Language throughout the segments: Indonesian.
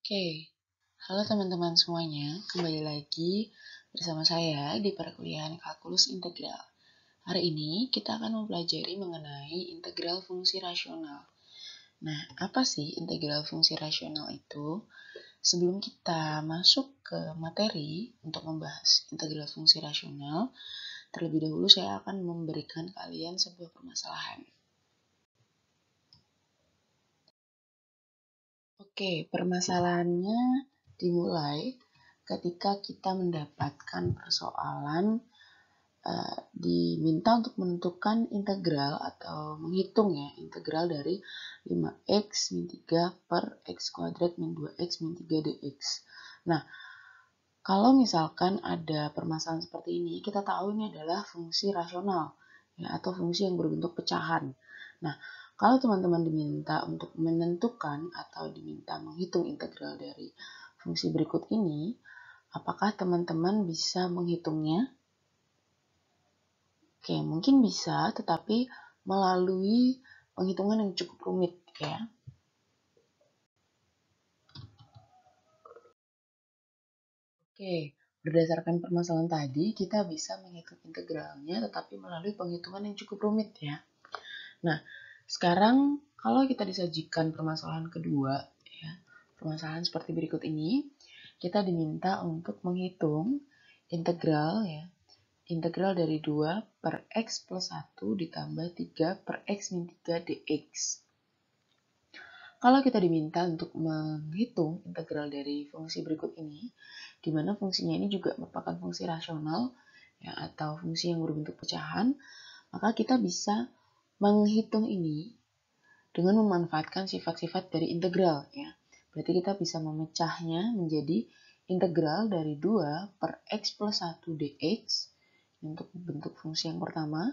Oke, halo teman-teman semuanya, kembali lagi bersama saya di perkuliahan kalkulus integral. Hari ini kita akan mempelajari mengenai integral fungsi rasional. Nah, apa sih integral fungsi rasional itu? Sebelum kita masuk ke materi untuk membahas integral fungsi rasional, terlebih dahulu saya akan memberikan kalian sebuah permasalahan. Oke, permasalahannya dimulai ketika kita mendapatkan persoalan diminta untuk menentukan integral atau menghitung ya integral dari 5x min 3 per x kuadrat min 2x min 3 dx. Nah, kalau misalkan ada permasalahan seperti ini, kita tahu ini adalah fungsi rasional ya, atau fungsi yang berbentuk pecahan. Nah, kalau teman-teman diminta untuk menentukan atau diminta menghitung integral dari fungsi berikut ini, apakah teman-teman bisa menghitungnya? Oke, mungkin bisa, tetapi melalui penghitungan yang cukup rumit ya. Oke, berdasarkan permasalahan tadi, kita bisa menghitung integralnya tetapi melalui penghitungan yang cukup rumit ya. Nah, sekarang kalau kita disajikan permasalahan kedua, ya, permasalahan seperti berikut ini, kita diminta untuk menghitung integral ya, integral dari 2 per x plus 1 ditambah 3 per x min 3 dx. Kalau kita diminta untuk menghitung integral dari fungsi berikut ini, di mana fungsinya ini juga merupakan fungsi rasional ya, atau fungsi yang berbentuk pecahan, maka kita bisa menghitung ini dengan memanfaatkan sifat-sifat dari integral ya. Berarti kita bisa memecahnya menjadi integral dari 2 per x plus 1 dx untuk bentuk fungsi yang pertama,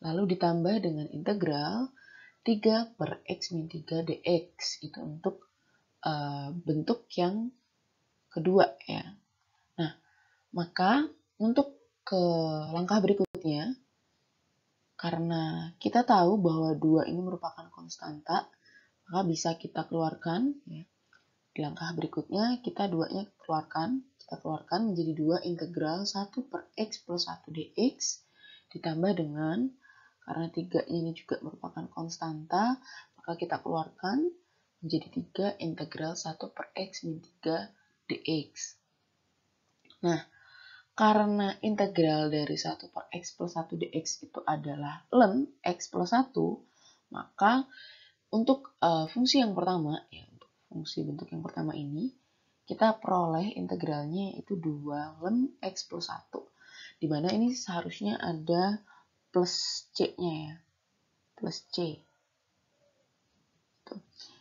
lalu ditambah dengan integral 3 per x min 3 dx itu untuk bentuk yang kedua ya. Nah, maka untuk ke langkah berikutnya, karena kita tahu bahwa 2 ini merupakan konstanta, maka bisa kita keluarkan ya. Di langkah berikutnya kita 2-nya keluarkan menjadi 2 integral 1 per x plus 1 dx ditambah dengan, karena 3 ini juga merupakan konstanta, maka kita keluarkan menjadi 3 integral 1 per x min 3 dx. Nah, karena integral dari 1 per x plus 1 dx itu adalah ln x plus 1, maka untuk fungsi yang pertama, ya, untuk fungsi bentuk yang pertama ini, kita peroleh integralnya itu 2 ln x plus 1, di mana ini seharusnya ada plus c-nya ya, plus c.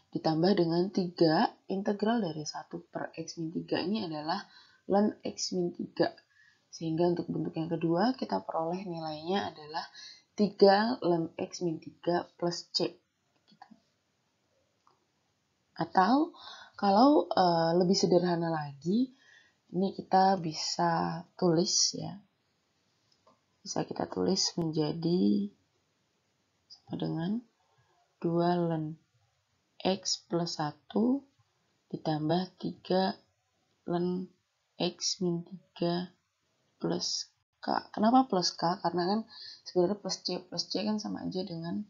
Ditambah dengan 3 integral dari 1 per x min 3 ini adalah ln x min 3. Sehingga untuk bentuk yang kedua kita peroleh nilainya adalah 3 ln x min 3 plus c. Gitu. Atau kalau lebih sederhana lagi, ini kita bisa tulis ya. Bisa kita tulis menjadi sama dengan 2 ln x plus 1 ditambah 3 ln x min 3 plus k. Kenapa plus k? Karena kan sebenarnya plus c kan sama aja dengan,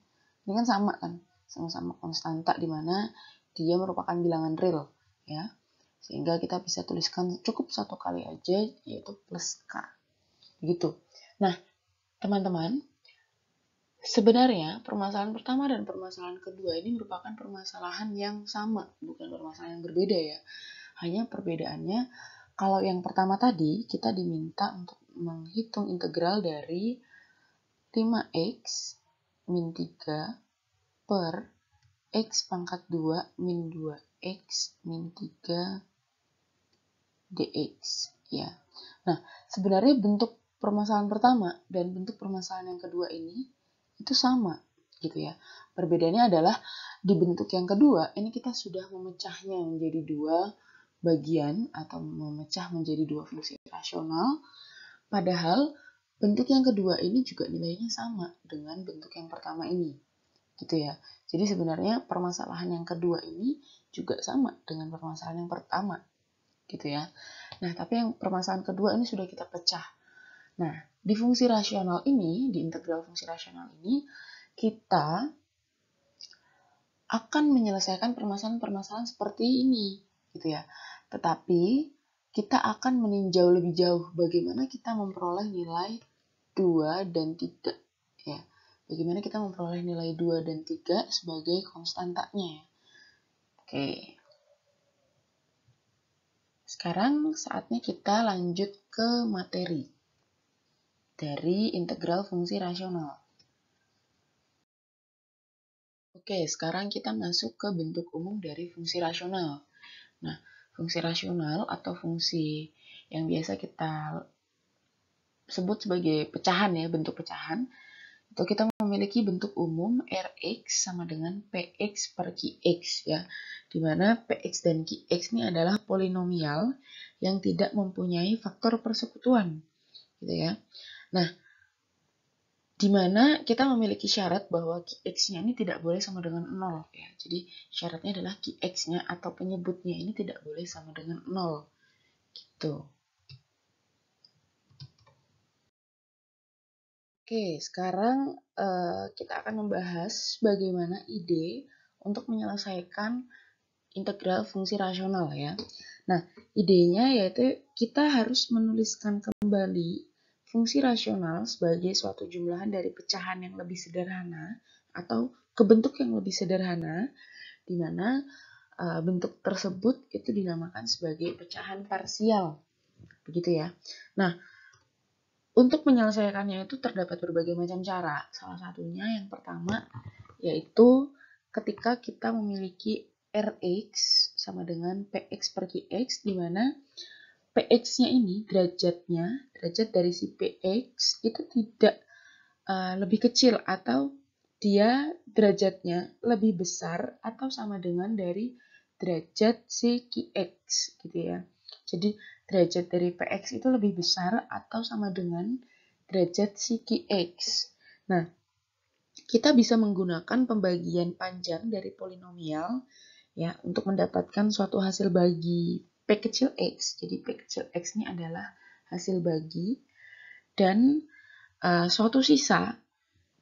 ini kan sama kan, sama-sama konstanta di mana dia merupakan bilangan real ya. Sehingga kita bisa tuliskan cukup satu kali aja, yaitu plus k. Begitu. Nah, teman-teman, sebenarnya permasalahan pertama dan permasalahan kedua ini merupakan permasalahan yang sama, bukan permasalahan yang berbeda ya. Hanya perbedaannya, kalau yang pertama tadi kita diminta untuk menghitung integral dari 5x min 3 per x pangkat 2 min 2x min 3 dx ya. Nah, sebenarnya bentuk permasalahan pertama dan bentuk permasalahan yang kedua ini itu sama gitu ya. Perbedaannya adalah di bentuk yang kedua ini kita sudah memecahnya menjadi 2 bagian atau memecah menjadi 2 fungsi rasional, padahal bentuk yang kedua ini juga nilainya sama dengan bentuk yang pertama ini. gitu ya. Jadi sebenarnya permasalahan yang kedua ini juga sama dengan permasalahan yang pertama, gitu ya. Nah, tapi yang permasalahan kedua ini sudah kita pecah. Nah, di fungsi rasional ini, di integral fungsi rasional ini, kita akan menyelesaikan permasalahan-permasalahan seperti ini, gitu ya. Tetapi kita akan meninjau lebih jauh bagaimana kita memperoleh nilai 2 dan 3 ya. Bagaimana kita memperoleh nilai 2 dan 3 sebagai konstantanya ya. Oke. Sekarang saatnya kita lanjut ke materi dari integral fungsi rasional. Oke, sekarang kita masuk ke bentuk umum dari fungsi rasional. Nah, fungsi rasional atau fungsi yang biasa kita sebut sebagai pecahan ya, bentuk pecahan, itu kita memiliki bentuk umum Rx sama dengan Px per Qx ya, di mana Px dan Qx ini adalah polinomial yang tidak mempunyai faktor persekutuan, gitu ya. Nah, di mana kita memiliki syarat bahwa Qx-nya ini tidak boleh sama dengan 0 ya. Jadi syaratnya adalah Qx-nya atau penyebutnya ini tidak boleh sama dengan 0 gitu. Oke, sekarang kita akan membahas bagaimana ide untuk menyelesaikan integral fungsi rasional ya. Nah, idenya yaitu kita harus menuliskan kembali fungsi rasional sebagai suatu jumlahan dari pecahan yang lebih sederhana atau ke bentuk yang lebih sederhana, di mana bentuk tersebut itu dinamakan sebagai pecahan parsial. Begitu ya. Nah, untuk menyelesaikannya itu terdapat berbagai macam cara. Salah satunya yang pertama yaitu ketika kita memiliki Rx sama dengan Px per Qx, di mana Px-nya ini derajat dari si Px itu tidak lebih kecil atau dia derajatnya lebih besar atau sama dengan dari derajat si Qx gitu ya. Jadi derajat dari Px itu lebih besar atau sama dengan derajat si Qx. Nah, kita bisa menggunakan pembagian panjang dari polinomial ya untuk mendapatkan suatu hasil bagi P kecil x. Jadi P kecil x ini adalah hasil bagi dan suatu sisa,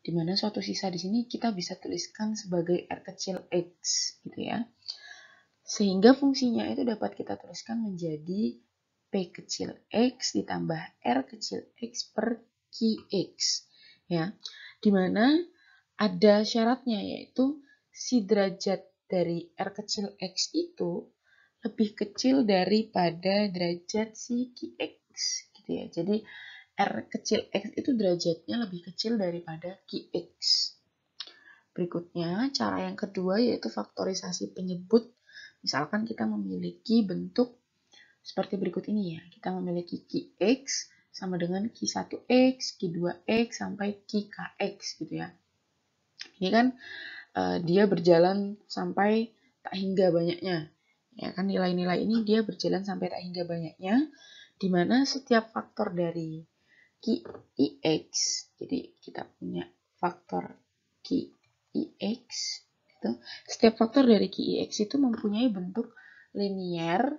di mana suatu sisa di sini kita bisa tuliskan sebagai R kecil x gitu ya. Sehingga fungsinya itu dapat kita tuliskan menjadi P kecil x ditambah R kecil x per Qx ya. Di mana ada syaratnya yaitu si derajat dari R kecil x itu lebih kecil daripada derajat si Qx gitu ya. Jadi R kecil x itu derajatnya lebih kecil daripada Qx. Berikutnya, cara yang kedua yaitu faktorisasi penyebut. Misalkan kita memiliki bentuk seperti berikut ini ya. Kita memiliki Qx sama dengan Q1x, Q2x, sampai Qkx gitu ya. Ini kan dia berjalan sampai tak hingga banyaknya. Ya kan, nilai-nilai ini dia berjalan sampai tak hingga banyaknya, di mana setiap faktor dari Qix, jadi kita punya faktor Qix, gitu. Setiap faktor dari Qix itu mempunyai bentuk linier,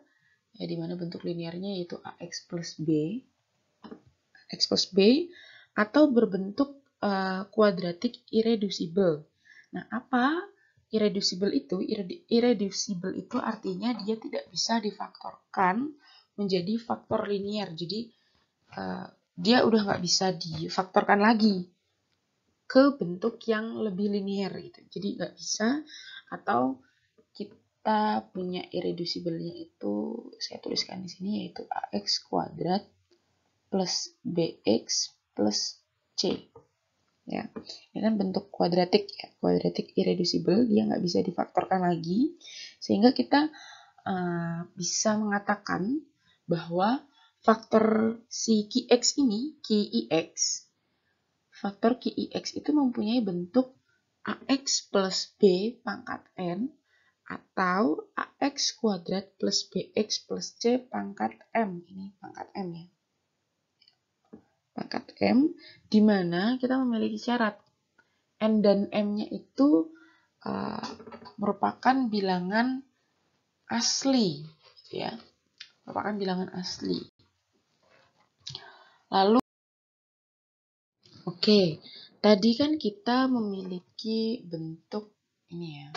ya, di mana bentuk liniernya yaitu ax plus b, atau berbentuk kuadratik irreducible. Nah, apa irreducible itu? Irreducible itu artinya dia tidak bisa difaktorkan menjadi faktor linier. Jadi dia udah nggak bisa difaktorkan lagi ke bentuk yang lebih linier gitu. Jadi nggak bisa, atau kita punya irreducible-nya itu saya tuliskan di sini yaitu ax kuadrat plus bx plus c. Ya, ini kan bentuk kuadratik ya, kuadratik irreducible, dia nggak bisa difaktorkan lagi, sehingga kita bisa mengatakan bahwa faktor si Qx ini, faktor Qix itu mempunyai bentuk ax plus b pangkat n atau ax kuadrat plus bx plus c pangkat m. Ini pangkat m ya. Pangkat m, di mana kita memiliki syarat N dan M-nya itu merupakan bilangan asli, gitu ya. Merupakan bilangan asli. Lalu, oke, tadi kan kita memiliki bentuk ini ya.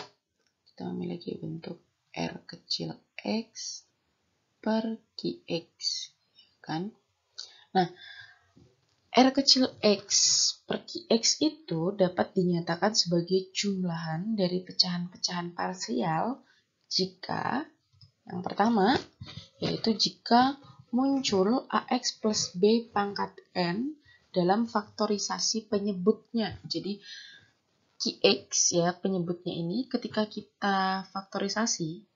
Kita memiliki bentuk R kecil X per QX, kan? Nah, R kecil X per QX itu dapat dinyatakan sebagai jumlahan dari pecahan-pecahan parsial jika yang pertama yaitu jika muncul AX plus B pangkat N dalam faktorisasi penyebutnya. Jadi QX ya penyebutnya ini ketika kita faktorisasi,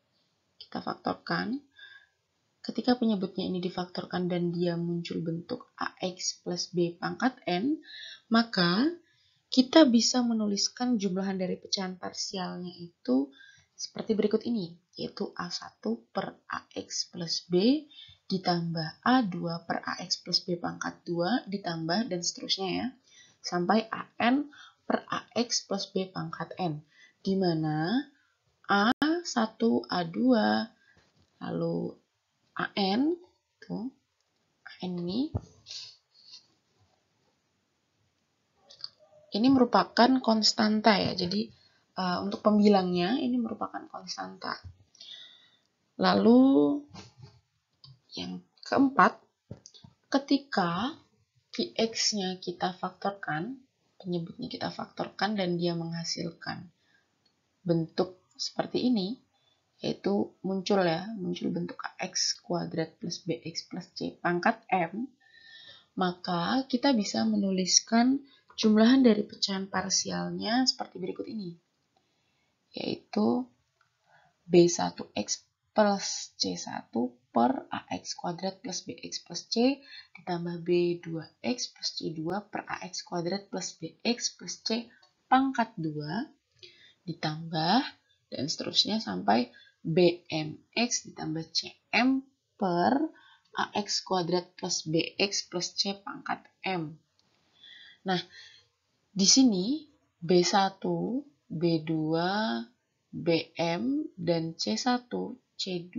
kita faktorkan, ketika penyebutnya ini difaktorkan dan dia muncul bentuk AX plus B pangkat N, maka kita bisa menuliskan jumlahan dari pecahan parsialnya itu seperti berikut ini, yaitu A1 per AX plus B ditambah A2 per AX plus B pangkat 2 ditambah dan seterusnya ya, sampai AN per AX plus B pangkat N, di mana A1, A2, lalu AN, tuh, AN ini merupakan konstanta ya, jadi untuk pembilangnya ini merupakan konstanta. Lalu yang keempat, ketika QX-nya kita faktorkan, penyebutnya kita faktorkan dan dia menghasilkan bentuk seperti ini, yaitu muncul bentuk AX kuadrat plus BX plus C pangkat M, maka kita bisa menuliskan jumlahan dari pecahan parsialnya seperti berikut ini, yaitu B1X plus C1 per AX kuadrat plus BX plus C ditambah B2X plus C2 per AX kuadrat plus BX plus C pangkat 2 ditambah dan seterusnya sampai BMX ditambah CM per AX kuadrat plus BX plus C pangkat M. Nah, di sini B1, B2, BM, dan C1, C2,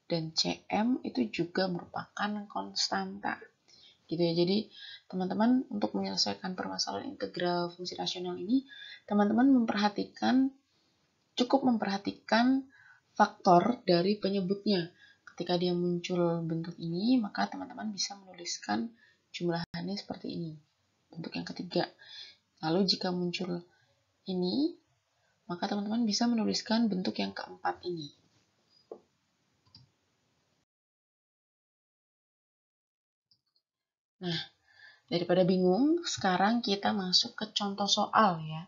dan CM itu juga merupakan konstanta. Gitu ya. Jadi, teman-teman untuk menyelesaikan permasalahan integral fungsi rasional ini, teman-teman cukup memperhatikan faktor dari penyebutnya. Ketika dia muncul bentuk ini, maka teman-teman bisa menuliskan jumlahannya seperti ini. Bentuk yang ketiga. Lalu jika muncul ini, maka teman-teman bisa menuliskan bentuk yang keempat ini. Nah, daripada bingung, sekarang kita masuk ke contoh soal ya.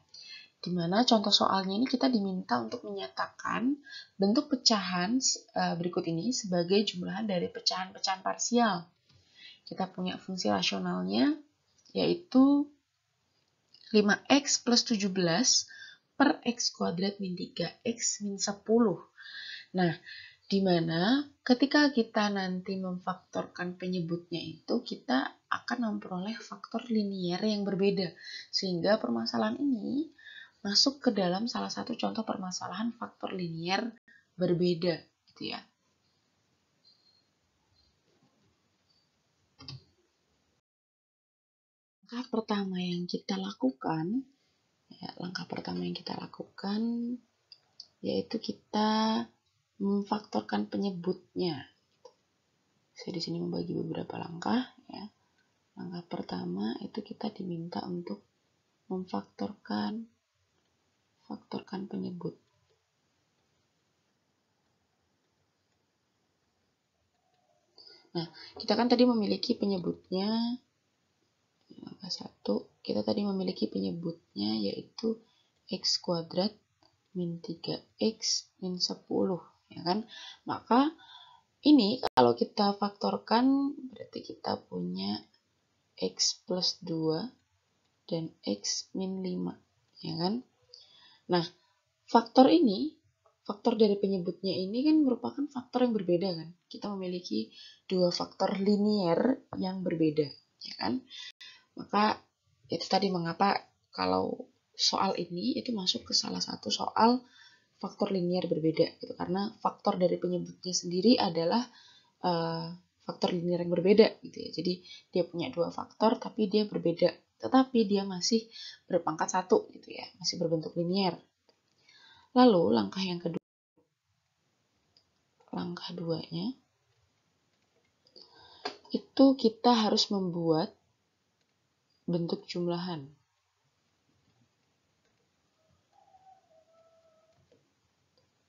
Dimana contoh soalnya ini kita diminta untuk menyatakan bentuk pecahan berikut ini sebagai jumlahan dari pecahan-pecahan parsial. Kita punya fungsi rasionalnya, yaitu 5x plus 17 per x kuadrat min 3x min 10. Nah, di mana ketika kita nanti memfaktorkan penyebutnya itu, kita akan memperoleh faktor linier yang berbeda. Sehingga permasalahan ini masuk ke dalam salah satu contoh permasalahan faktor linier berbeda, gitu ya. Langkah pertama yang kita lakukan, yaitu kita memfaktorkan penyebutnya. Saya di sini membagi beberapa langkah ya. Langkah pertama itu kita diminta untuk memfaktorkan penyebut. Nah, kita kan tadi memiliki penyebutnya, langkah 1, kita tadi memiliki penyebutnya yaitu x kuadrat min 3x min 10, ya kan? Maka ini kalau kita faktorkan berarti kita punya x plus 2 dan x min 5, ya kan? Nah, faktor dari penyebutnya ini kan merupakan faktor yang berbeda kan? Kita memiliki dua faktor linier yang berbeda, ya kan? Maka itu tadi mengapa kalau soal ini itu masuk ke salah satu soal faktor linier berbeda gitu, karena faktor dari penyebutnya sendiri adalah faktor linier yang berbeda gitu ya. Jadi dia punya dua faktor tapi dia berbeda, tetapi dia masih berpangkat 1 gitu ya, masih berbentuk linier. Lalu langkah yang kedua, langkah 2-nya itu kita harus membuat bentuk jumlahan.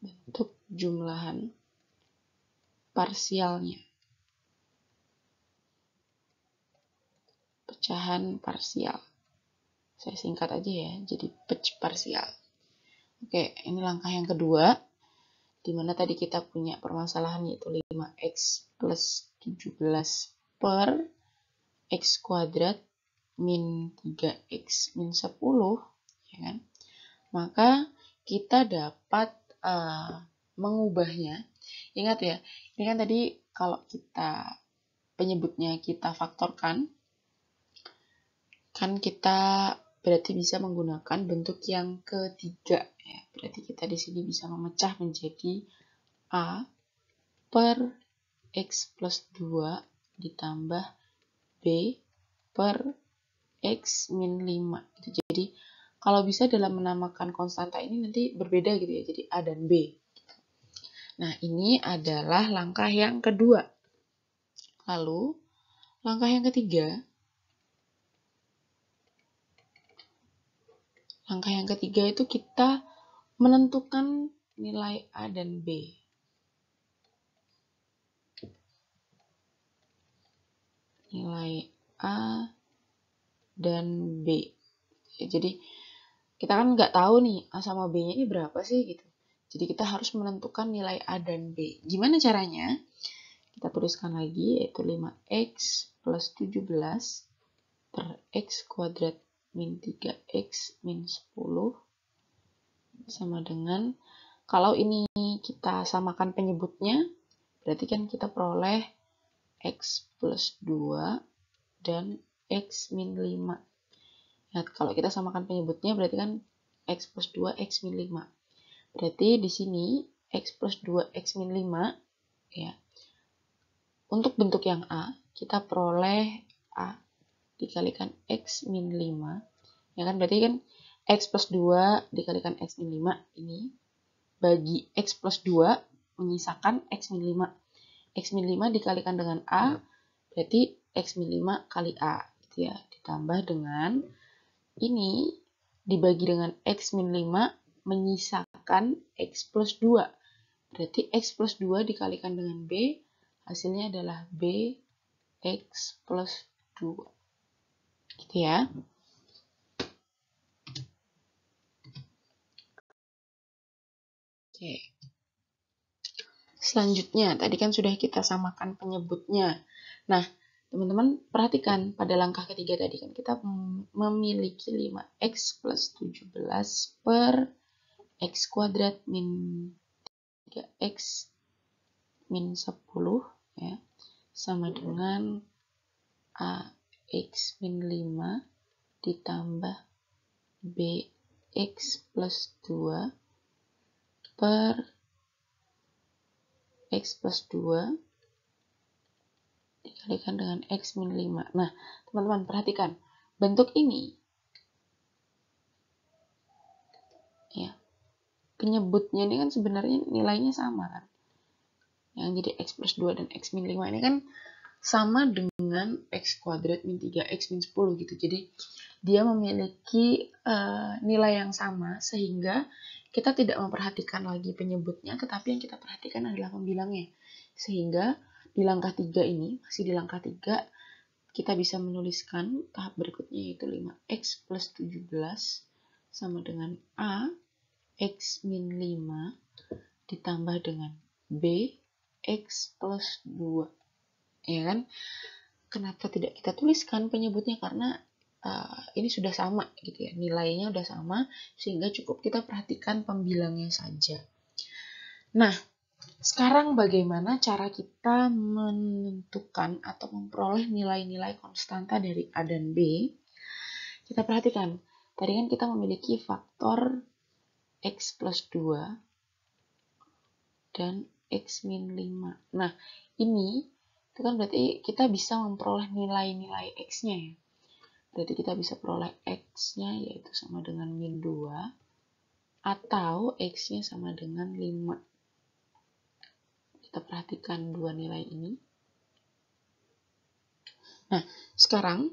Bentuk jumlahan parsialnya. Pecahan parsial. Saya singkat aja ya, jadi pec parsial. Oke, ini langkah yang kedua, di mana tadi kita punya permasalahan yaitu 5x plus 17 per x kuadrat min 3x min 10, ya kan? Maka kita dapat mengubahnya. Ingat ya, ini kan tadi kalau kita penyebutnya kita faktorkan, kan kita berarti bisa menggunakan bentuk yang ketiga ya. Berarti kita di sini bisa memecah menjadi A per X plus 2 ditambah B per X min 5. Jadi kalau bisa dalam menamakan konstanta ini nanti berbeda gitu ya. Jadi A dan B. Nah, ini adalah langkah yang kedua. Lalu langkah yang ketiga, itu kita menentukan nilai A dan B. Nilai A dan B. Jadi kita kan nggak tahu nih A sama B-nya ini berapa sih gitu. Jadi kita harus menentukan nilai A dan B. Gimana caranya? Kita tuliskan lagi, yaitu 5x plus 17 per x kuadrat min 3x min 10 sama dengan, kalau ini kita samakan penyebutnya, berarti kan kita peroleh x plus 2 dan x min 5. Nah, kalau kita samakan penyebutnya berarti kan x plus 2, x min 5. Berarti di sini x plus 2, x min 5 ya. Untuk bentuk yang A, kita peroleh A dikalikan X min 5. Ya kan, berarti kan X plus 2 dikalikan X min 5 ini bagi X plus 2 menyisakan X min 5. X min 5 dikalikan dengan A, berarti X min 5 kali A. Gitu ya. Ditambah dengan ini dibagi dengan X min 5 menyisakan X plus 2. Berarti X plus 2 dikalikan dengan B, hasilnya adalah B X plus 2. Gitu ya. Oke. Selanjutnya, tadi kan sudah kita samakan penyebutnya. Nah, teman-teman perhatikan pada langkah ketiga tadi kan kita memiliki 5x plus 17 per x kuadrat min 3x min 10 ya, sama dengan AX min 5 ditambah BX plus 2 per X plus 2 dikalikan dengan X min 5. Nah, teman-teman perhatikan, bentuk ini ya, penyebutnya ini kan sebenarnya nilainya sama kan. Yang jadi X plus 2 dan X min 5 ini kan sama dengan X kuadrat min 3X min 10 gitu. Jadi dia memiliki nilai yang sama sehingga kita tidak memperhatikan lagi penyebutnya, tetapi yang kita perhatikan adalah pembilangnya. Sehingga di langkah 3 ini, masih di langkah 3, kita bisa menuliskan tahap berikutnya yaitu 5x plus 17 sama dengan A X min 5 ditambah dengan B X plus 2. Ya kan? Kenapa tidak kita tuliskan penyebutnya? Karena ini sudah sama gitu ya, nilainya sudah sama, sehingga cukup kita perhatikan pembilangnya saja. Nah, sekarang bagaimana cara kita menentukan atau memperoleh nilai-nilai konstanta dari A dan B? Kita perhatikan, tadi kan kita memiliki faktor X plus 2 dan X min 5. Nah, ini itu kan berarti kita bisa memperoleh nilai-nilai X-nya ya. Berarti kita bisa peroleh X-nya yaitu sama dengan min 2 atau X-nya sama dengan 5. Kita perhatikan dua nilai ini. Nah, sekarang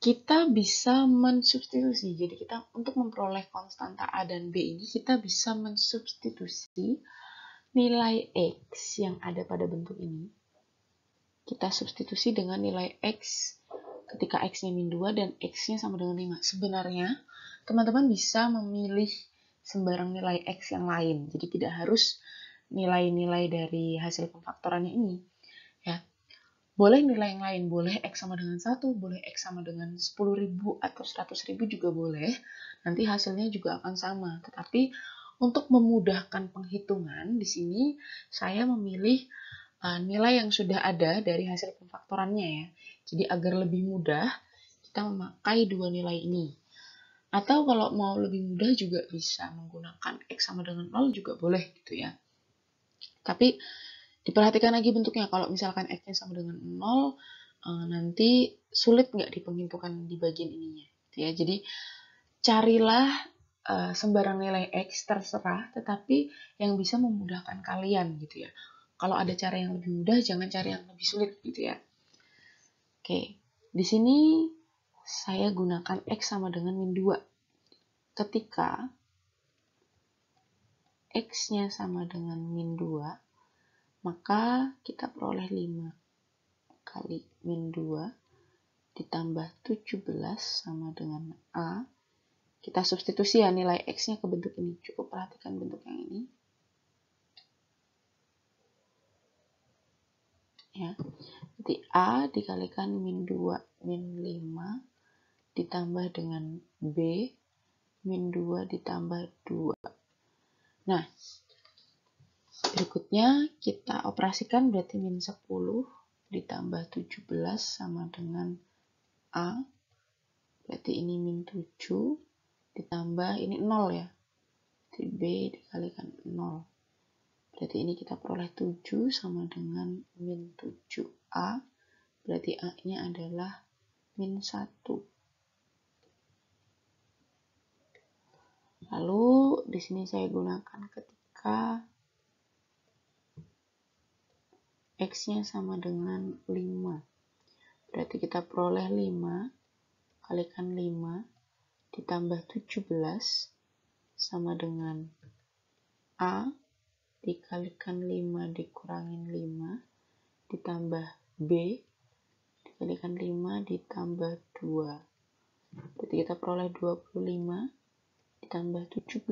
kita bisa mensubstitusi. Jadi kita untuk memperoleh konstanta A dan B ini kita bisa mensubstitusi nilai X yang ada pada bentuk ini. Kita substitusi dengan nilai X ketika X-nya min 2 dan X-nya sama dengan 5. Sebenarnya, teman-teman bisa memilih sembarang nilai X yang lain. Jadi tidak harus nilai-nilai dari hasil pemfaktorannya ini. Ya. Boleh nilai yang lain, boleh X sama dengan 1, boleh X sama dengan 10.000 atau 100.000 juga boleh. Nanti hasilnya juga akan sama. Tetapi untuk memudahkan penghitungan, di sini saya memilih nilai yang sudah ada dari hasil pemfaktorannya ya. Jadi agar lebih mudah, kita memakai dua nilai ini. Atau kalau mau lebih mudah juga bisa menggunakan X sama dengan 0 juga boleh gitu ya. Tapi diperhatikan lagi bentuknya. Kalau misalkan X-nya sama dengan 0, nanti sulit nggak di penghitungan di bagian ininya. Gitu ya. Jadi carilah sembarang nilai X terserah, tetapi yang bisa memudahkan kalian gitu ya. Kalau ada cara yang lebih mudah, jangan cari yang lebih sulit gitu ya. Oke, di sini saya gunakan X sama dengan min 2. Ketika X-nya sama dengan min 2, maka kita peroleh 5 kali min 2 ditambah 17 sama dengan A. Kita substitusi ya nilai X-nya ke bentuk ini. Cukup perhatikan bentuk yang ini. Ya. Jadi A dikalikan min 2 min 5 ditambah dengan B min 2 ditambah 2. Nah, berikutnya kita operasikan berarti min 10 ditambah 17 sama dengan A. Berarti ini min 7 ditambah ini 0 ya. Jadi B dikalikan 0. Berarti ini kita peroleh 7 sama dengan min 7A. Berarti A-nya adalah min 1. Lalu di sini saya gunakan ketika X-nya sama dengan 5. Berarti kita peroleh 5 kalikan 5 ditambah 17 sama dengan A dikalikan 5 dikurangin 5 ditambah B dikalikan 5 ditambah 2. Berarti kita peroleh 25 ditambah 17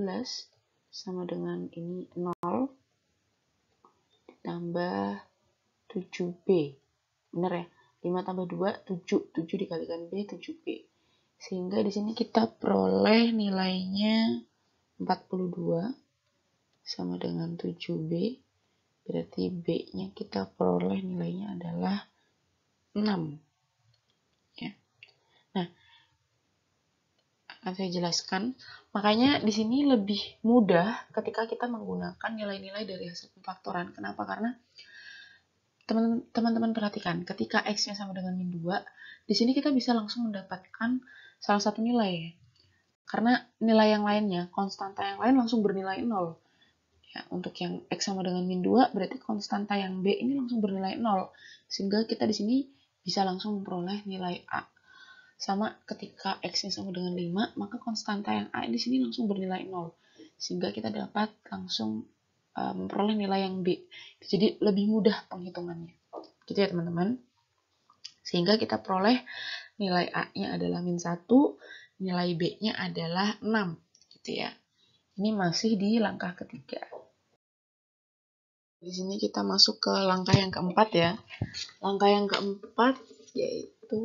sama dengan ini 0 ditambah 7B. Benar ya? 5 tambah 2, 7. 7 dikalikan B, 7B. Sehingga di sini kita peroleh nilainya 42 sama dengan 7B. Berarti B-nya kita peroleh nilainya adalah 6. Ya. Nah, akan saya jelaskan. Makanya di sini lebih mudah ketika kita menggunakan nilai-nilai dari hasil pemfaktoran. Kenapa? Karena teman-teman perhatikan, ketika X-nya sama dengan min 2, di sini kita bisa langsung mendapatkan salah satu nilai ya. Karena nilai yang lainnya, konstanta yang lain langsung bernilai 0. Ya, untuk yang X sama dengan min 2, berarti konstanta yang B ini langsung bernilai 0. Sehingga kita di sini bisa langsung memperoleh nilai A. Sama ketika X-nya sama dengan 5, maka konstanta yang A di sini langsung bernilai 0. Sehingga kita dapat langsung memperoleh nilai yang B. Jadi lebih mudah penghitungannya. Gitu ya teman-teman. Sehingga kita peroleh nilai A-nya adalah min 1, nilai B-nya adalah 6. Gitu ya. Ini masih di langkah ketiga. Di sini kita masuk ke langkah yang keempat ya. Langkah yang keempat yaitu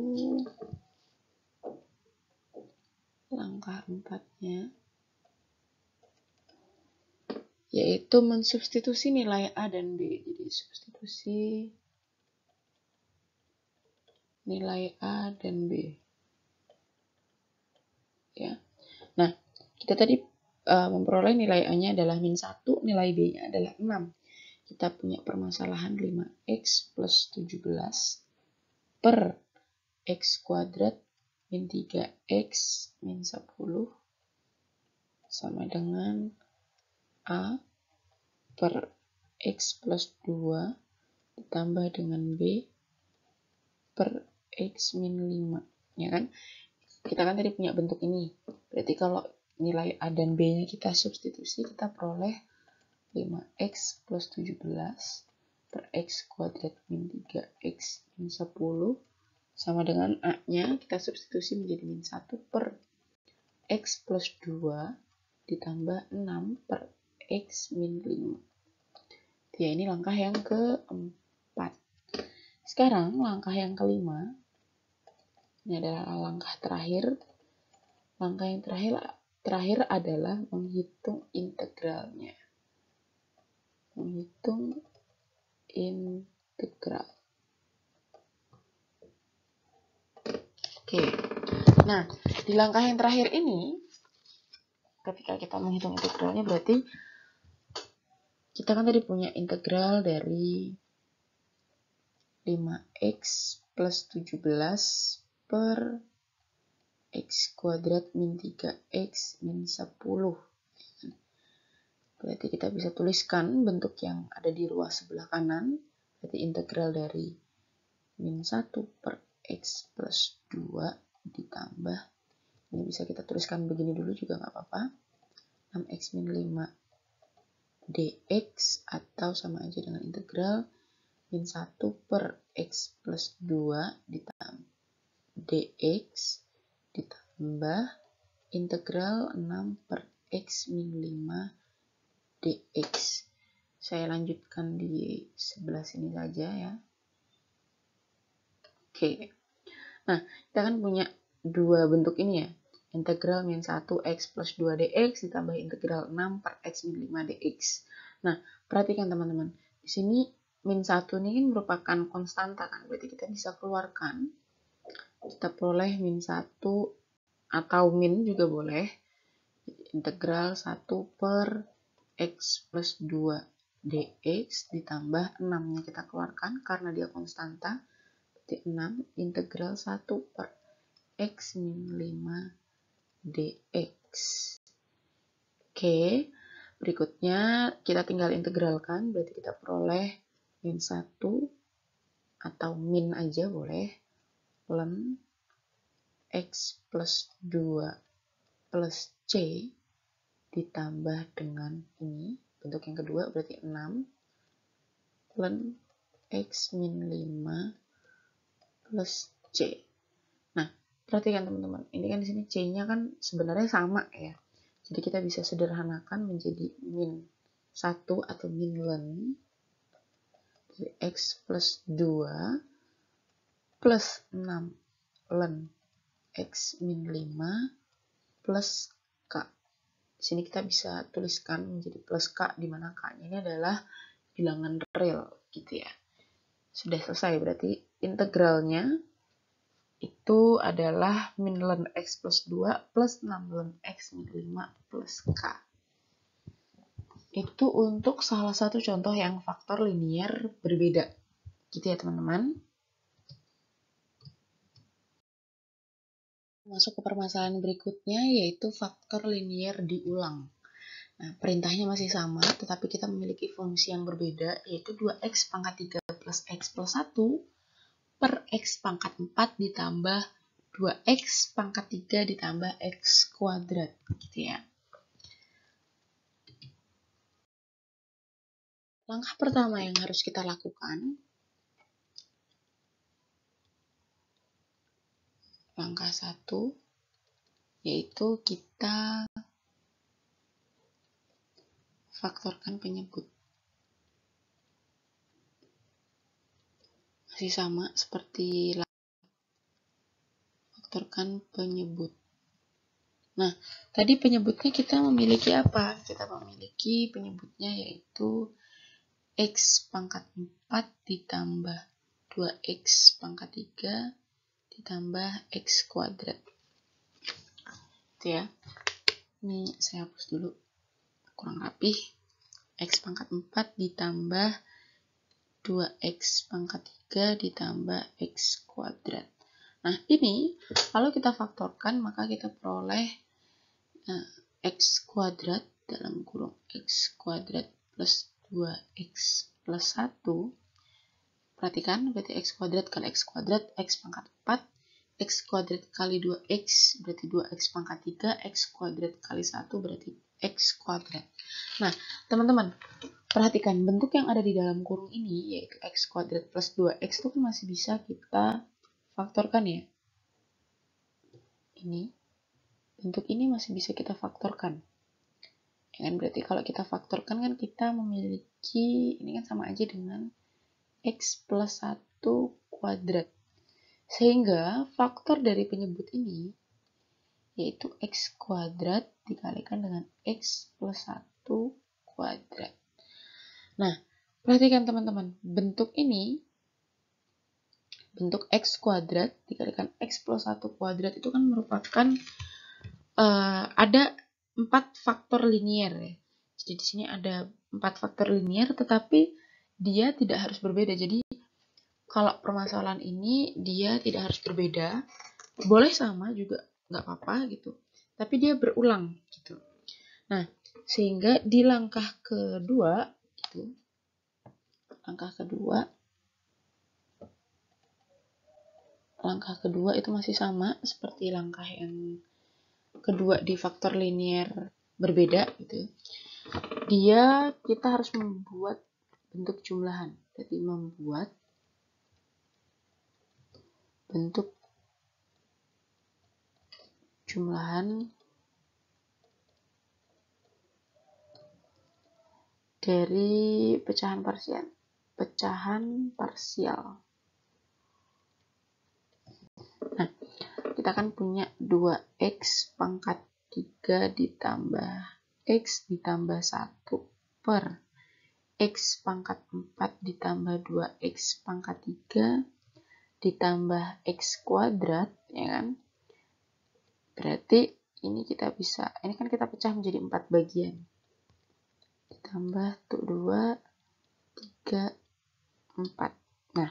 langkah 4-nya yaitu mensubstitusi nilai A dan B. Jadi substitusi nilai A dan B. Ya. Kita tadi memperoleh nilai A-nya adalah min 1, nilai B-nya adalah 6. Kita punya permasalahan 5x plus 17 per x kuadrat min 3x min 10 sama dengan A per x plus 2 ditambah dengan B per x min 5. Ya kan? Kita kan tadi punya bentuk ini. Berarti kalau nilai A dan B-nya kita substitusi, kita peroleh 5x plus 17 per x kuadrat min 3x min 10 sama dengan A-nya kita substitusi menjadi min 1 per x plus 2 ditambah 6 per x min 5. Ya, ini langkah yang keempat. Sekarang langkah yang kelima. Ini adalah langkah terakhir. Langkah yang terakhir adalah menghitung integralnya. Menghitung integral. Oke. Nah, di langkah yang terakhir ini, ketika kita menghitung integralnya, berarti kita kan tadi punya integral dari 5x plus 17 per x kuadrat min 3x min 10. Berarti kita bisa tuliskan bentuk yang ada di ruas sebelah kanan. Berarti integral dari min 1 per x plus 2 ditambah, ini bisa kita tuliskan begini dulu juga nggak apa-apa, 6x min 5 dx atau sama aja dengan integral min 1 per x plus 2 ditambah dx ditambah integral 6 per x min 5 dx. Saya lanjutkan di sebelah sini saja ya. Oke. Nah, kita kan punya dua bentuk ini ya. Integral min 1 x plus 2 dx ditambah integral 6 per x min 5 dx. Nah, perhatikan teman-teman. Di sini min 1 ini kan merupakan konstanta kan. Berarti kita bisa keluarkan. Kita peroleh min 1 atau min juga boleh. Integral 1 per x plus 2 dx ditambah 6-nya kita keluarkan karena dia konstanta. Berarti 6 integral 1 per x min 5 dx. Oke, berikutnya kita tinggal integralkan. Berarti kita peroleh min 1 atau min aja boleh. Ln x plus 2 plus c ditambah dengan ini, bentuk yang kedua berarti 6 ln x min 5 plus c. Nah, perhatikan teman-teman, ini kan di sini c-nya kan sebenarnya sama ya. Jadi kita bisa sederhanakan menjadi min 1 atau min ln dari x plus 2 plus 6 ln x min 5 plus k. Di sini kita bisa tuliskan menjadi plus k, di mana k-nya ini adalah bilangan real gitu ya. Sudah selesai, berarti integralnya itu adalah min ln x plus 2 plus 6 ln x min 5 plus k. Itu untuk salah satu contoh yang faktor linier berbeda. Gitu ya teman-teman. Masuk ke permasalahan berikutnya, yaitu faktor linier diulang. Nah, perintahnya masih sama, tetapi kita memiliki fungsi yang berbeda, yaitu 2x pangkat 3 plus x plus 1 per x pangkat 4 ditambah 2x pangkat 3 ditambah x kuadrat. Gitu ya. Langkah pertama yang harus kita lakukan, langkah 1, yaitu kita faktorkan penyebut. Masih sama seperti faktorkan penyebut. Nah, tadi penyebutnya kita memiliki apa? Kita memiliki penyebutnya yaitu x pangkat 4 ditambah 2x pangkat 3 ditambah x kuadrat. Itu ya. Ini saya hapus dulu, kurang rapih. X pangkat 4 ditambah 2x pangkat 3 ditambah x kuadrat. Nah, ini kalau kita faktorkan maka kita peroleh x kuadrat dalam kurung x kuadrat plus 2x plus 1. Perhatikan, berarti x kuadrat kali x kuadrat, x pangkat 4. X kuadrat kali 2x berarti 2x pangkat 3, x kuadrat kali 1 berarti x kuadrat. Nah, teman-teman, perhatikan bentuk yang ada di dalam kurung ini, yaitu x kuadrat plus 2x itu kan masih bisa kita faktorkan ya. Ini, bentuk ini masih bisa kita faktorkan. Ya kan, berarti kalau kita faktorkan kan kita memiliki, ini kan sama aja dengan x plus 1 kuadrat. Sehingga faktor dari penyebut ini yaitu x kuadrat dikalikan dengan x plus 1 kuadrat. Nah, perhatikan teman-teman, bentuk ini, bentuk x kuadrat dikalikan x plus 1 kuadrat itu kan merupakan ada 4 faktor linier ya. Jadi di sini ada 4 faktor linier, tetapi dia tidak harus berbeda. Jadi kalau permasalahan ini dia tidak harus berbeda, boleh sama juga nggak apa-apa gitu, tapi dia berulang gitu. Nah, sehingga di langkah kedua gitu, langkah kedua itu masih sama seperti langkah yang kedua di faktor linier berbeda gitu. Kita harus membuat bentuk jumlahan. Jadi membuat bentuk jumlahan dari pecahan parsial. Nah, kita kan punya 2x pangkat 3 ditambah x ditambah 1 per x pangkat 4 ditambah 2x pangkat 3 ditambah x kuadrat, ya kan? Berarti ini kita bisa, ini kan kita pecah menjadi 4 bagian. Ditambah 2, 3, 4. Nah,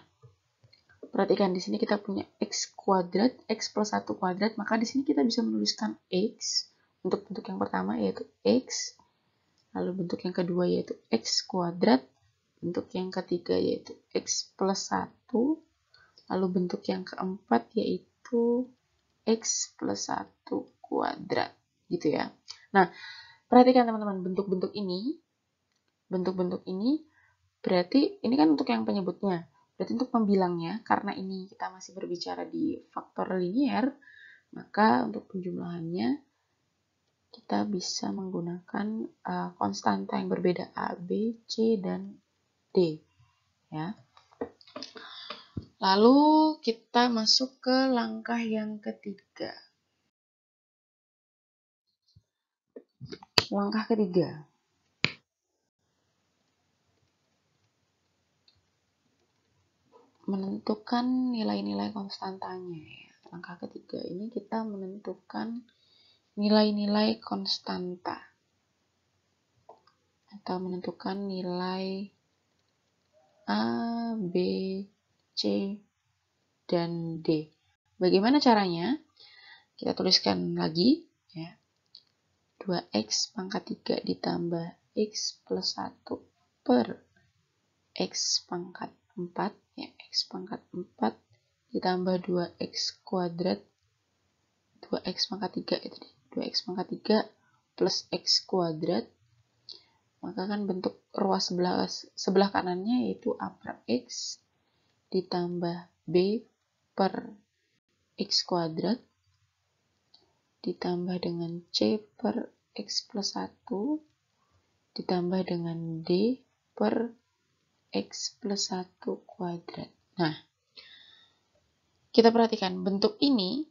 perhatikan di sini kita punya x kuadrat, x plus 1 kuadrat, maka di sini kita bisa menuliskan x untuk bentuk yang pertama yaitu x, lalu bentuk yang kedua yaitu x kuadrat, bentuk yang ketiga yaitu x plus 1, lalu bentuk yang keempat yaitu x plus 1 kuadrat, gitu ya. Nah, perhatikan teman-teman, bentuk-bentuk ini berarti ini kan untuk yang penyebutnya. Berarti untuk pembilangnya, karena ini kita masih berbicara di faktor linier, maka untuk penjumlahannya kita bisa menggunakan konstanta yang berbeda, A, B, C, dan D. Ya. Lalu kita masuk ke langkah yang ketiga. Langkah ketiga. Menentukan nilai-nilai konstantanya. Langkah ketiga ini kita menentukan nilai-nilai konstanta. Atau menentukan nilai A, B, C, dan D. Bagaimana caranya? Kita tuliskan lagi ya. 2x pangkat 3 ditambah x plus 1 per x pangkat 4 ya, x pangkat 4 ditambah 2x kuadrat 2x pangkat 3 itu 2x pangkat 3 plus x kuadrat, maka kan bentuk ruas sebelah kanannya yaitu a per x ditambah b per x kuadrat ditambah dengan c per x plus 1 ditambah dengan d per x plus 1 kuadrat. Nah, kita perhatikan bentuk ini,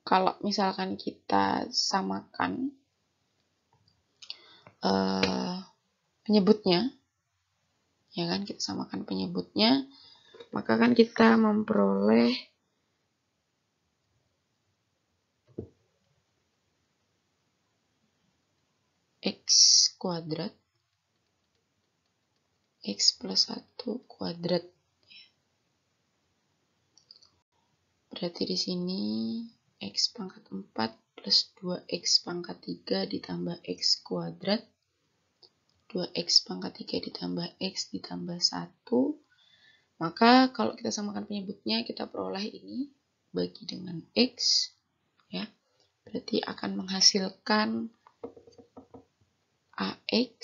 kalau misalkan kita samakan penyebutnya, ya kan, kita samakan penyebutnya, maka kan kita memperoleh X kuadrat X plus 1 kuadrat. Berarti di sini X pangkat 4 plus 2X pangkat 3 ditambah X kuadrat. 2X pangkat 3 ditambah X ditambah 1. Maka kalau kita samakan penyebutnya, kita peroleh ini bagi dengan X. Ya, berarti akan menghasilkan AX